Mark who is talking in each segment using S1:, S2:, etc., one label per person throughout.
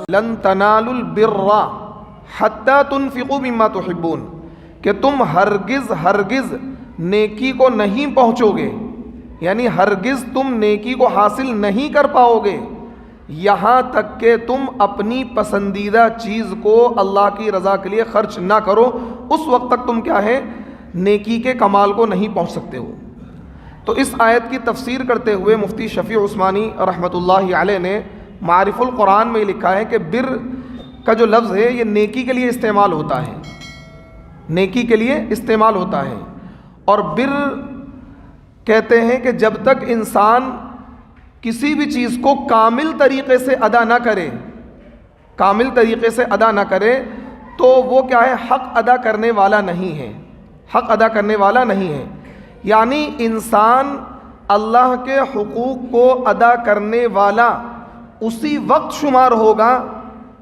S1: لن تنالوا البر حتی تنفقوا مما تحبون، کہ تم ہرگز نیکی کو نہیں پہنچو گے، یعنی ہرگز تم نیکی کو حاصل نہیں کر پاؤ گے یہاں تک کہ تم اپنی پسندیدہ چیز کو اللہ کی رضا کے لیے خرچ نہ کرو، اس وقت تک تم کیا ہے نیکی کے کمال کو نہیں پہنچ سکتے ہو۔ تو اس آیت کی تفسیر کرتے ہوئے مفتی شفیع عثمانی رحمۃ اللہ علیہ نے معارف القرآن میں لکھا ہے کہ بر کا جو لفظ ہے یہ نیکی کے لیے استعمال ہوتا ہے، نیکی کے لیے استعمال ہوتا ہے، اور بر کہتے ہیں کہ جب تک انسان کسی بھی چیز کو کامل طریقے سے ادا نہ کرے، کامل طریقے سے ادا نہ کرے تو وہ کیا ہے حق ادا کرنے والا نہیں ہے، حق ادا کرنے والا نہیں ہے۔ یعنی انسان اللہ کے حقوق کو ادا کرنے والا اسی وقت شمار ہوگا،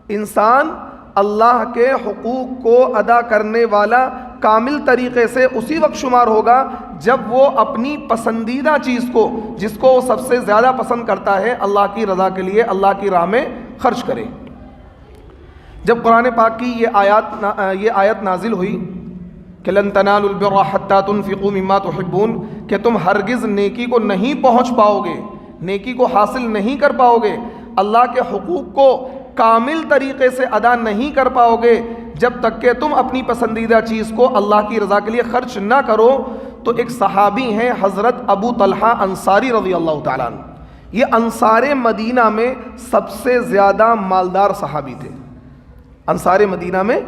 S1: انسان اللہ کے حقوق کو ادا کرنے والا کامل طریقے سے اسی وقت شمار ہوگا جب وہ اپنی پسندیدہ چیز کو، جس کو وہ سب سے زیادہ پسند کرتا ہے، اللہ کی رضا کے لیے اللہ کی راہ میں خرچ کرے۔ جب قرآن پاک کی یہ آیت نازل ہوئی کہ لن تنالوا البر حتی تنفقوا مما تحبون، کہ تم ہرگز نیکی کو نہیں پہنچ پاؤ گے، نیکی کو حاصل نہیں کر پاؤ گے، اللہ کے حقوق کو کامل طریقے سے ادا نہیں کر پاؤ گے جب تک کہ تم اپنی پسندیدہ چیز کو اللہ کی رضا کے لیے خرچ نہ کرو۔ تو ایک صحابی ہیں حضرت ابو طلحہ انصاری رضی اللہ تعالیٰ عنہ، یہ انصار مدینہ میں سب سے زیادہ مالدار صحابی تھے۔ انصار مدینہ میں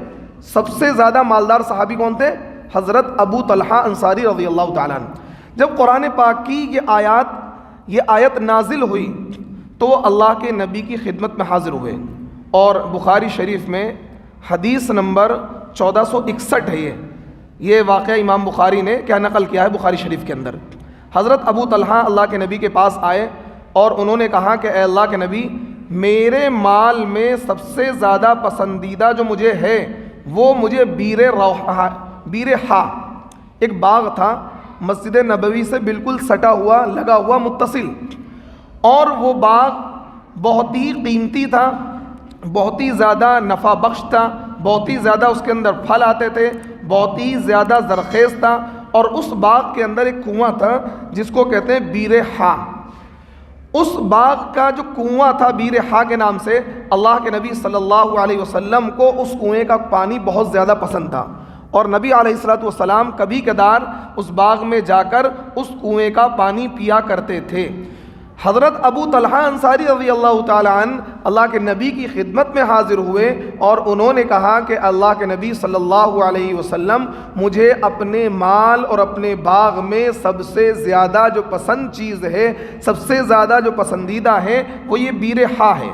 S1: سب سے زیادہ مالدار صحابی کون تھے؟ حضرت ابو طلحہ انصاری رضی اللہ تعالیٰ عنہ۔ جب قرآن پاک کی یہ آیت نازل ہوئی تو وہ اللہ کے نبی کی خدمت میں حاضر ہوئے، اور بخاری شریف میں حدیث نمبر 1461 ہے یہ واقعہ امام بخاری نے کیا نقل کیا ہے بخاری شریف کے اندر۔ حضرت ابو طلحہ اللہ کے نبی کے پاس آئے اور انہوں نے کہا کہ اے اللہ کے نبی، میرے مال میں سب سے زیادہ پسندیدہ جو مجھے ہے وہ مجھے بیر ہا، ایک باغ تھا مسجد نبوی سے بالکل سٹا ہوا، لگا ہوا، متصل، اور وہ باغ بہت ہی قیمتی تھا، بہت ہی زیادہ نفع بخش تھا، بہت ہی زیادہ اس کے اندر پھل آتے تھے، بہت ہی زیادہ زرخیز تھا، اور اس باغ کے اندر ایک کنواں تھا جس کو کہتے ہیں بیر ہا۔ اس باغ کا جو کنواں تھا بیر ہا کے نام سے، اللہ کے نبی صلی اللہ علیہ وسلم کو اس کنویں کا پانی بہت زیادہ پسند تھا، اور نبی علیہ الصلوۃ والسلام کبھی کبھار اس باغ میں جا کر اس کنویں کا پانی پیا کرتے تھے۔ حضرت ابو طلحہ انصاری رضی اللہ تعالیٰ عنہ اللہ کے نبی کی خدمت میں حاضر ہوئے اور انہوں نے کہا کہ اللہ کے نبی صلی اللہ علیہ وسلم، مجھے اپنے مال اور اپنے باغ میں سب سے زیادہ جو پسند چیز ہے، سب سے زیادہ جو پسندیدہ ہے وہ یہ بیر ہا ہے،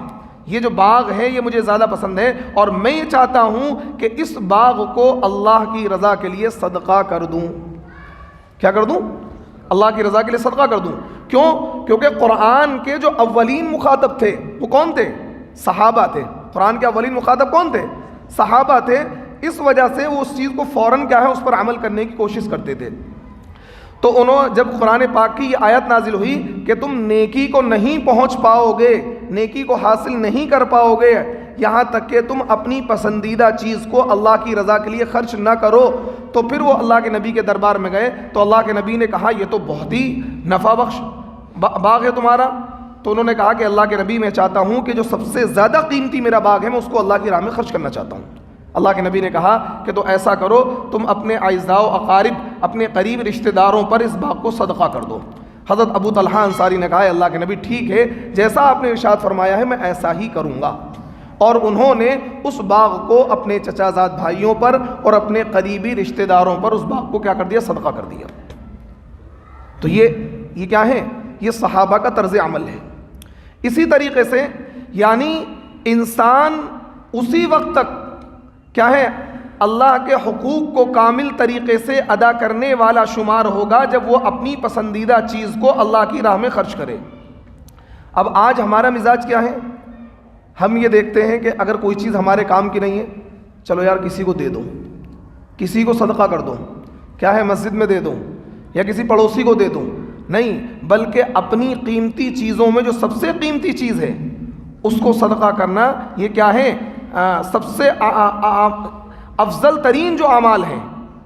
S1: یہ جو باغ ہے یہ مجھے زیادہ پسند ہے، اور میں یہ چاہتا ہوں کہ اس باغ کو اللہ کی رضا کے لیے صدقہ کر دوں۔ کیا کر دوں؟ اللہ کی رضا کے لیے صدقہ کر دوں۔ کیوں؟ کیونکہ قرآن کے جو اولین مخاطب تھے وہ کون تھے؟ صحابہ تھے۔ قرآن کے اولین مخاطب کون تھے؟ صحابہ تھے، اس وجہ سے وہ اس چیز کو فوراً کیا ہے اس پر عمل کرنے کی کوشش کرتے تھے۔ تو جب قرآن پاک کی یہ آیت نازل ہوئی کہ تم نیکی کو نہیں پہنچ پاؤ گے، نیکی کو حاصل نہیں کر پاؤ گے یہاں تک کہ تم اپنی پسندیدہ چیز کو اللہ کی رضا کے لیے خرچ نہ کرو، تو پھر وہ اللہ کے نبی کے دربار میں گئے تو اللہ کے نبی نے کہا یہ تو بہت ہی نفع بخش باغ ہے تمہارا۔ تو انہوں نے کہا کہ اللہ کے نبی، میں چاہتا ہوں کہ جو سب سے زیادہ قیمتی میرا باغ ہے میں اس کو اللہ کی راہ میں خرچ کرنا چاہتا ہوں۔ اللہ کے نبی نے کہا کہ تو ایسا کرو، تم اپنے اعزاء و اقارب، اپنے قریب رشتہ داروں پر اس باغ کو صدقہ کر دو۔ حضرت ابو طلحہ انصاری نے کہا ہے اللہ کے نبی ٹھیک ہے، جیسا آپ نے ارشاد فرمایا ہے میں ایسا ہی کروں گا، اور انہوں نے اس باغ کو اپنے چچا زاد بھائیوں پر اور اپنے قریبی رشتہ داروں پر اس باغ کو کیا کر دیا؟ صدقہ کر دیا۔ تو یہ کیا ہے؟ یہ صحابہ کا طرز عمل ہے۔ اسی طریقے سے یعنی انسان اسی وقت تک کیا ہے اللہ کے حقوق کو کامل طریقے سے ادا کرنے والا شمار ہوگا جب وہ اپنی پسندیدہ چیز کو اللہ کی راہ میں خرچ کرے۔ اب آج ہمارا مزاج کیا ہے؟ ہم یہ دیکھتے ہیں کہ اگر کوئی چیز ہمارے کام کی نہیں ہے، چلو یار کسی کو دے دو، کسی کو صدقہ کر دو، کیا ہے مسجد میں دے دو یا کسی پڑوسی کو دے دو، نہیں، بلکہ اپنی قیمتی چیزوں میں جو سب سے قیمتی چیز ہے اس کو صدقہ کرنا، یہ کیا ہے؟ سب سے افضل ترین جو اعمال ہیں،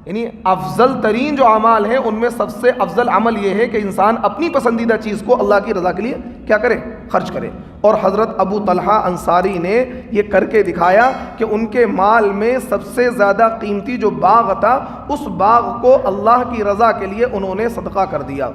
S1: یعنی افضل ترین جو اعمال ہیں ان میں سب سے افضل عمل یہ ہے کہ انسان اپنی پسندیدہ چیز کو اللہ کی رضا کے لیے کیا کرے؟ خرچ کرے۔ اور حضرت ابو طلحہ انصاری نے یہ کر کے دکھایا کہ ان کے مال میں سب سے زیادہ قیمتی جو باغ تھا، اس باغ کو اللہ کی رضا کے لیے انہوں نے صدقہ کر دیا۔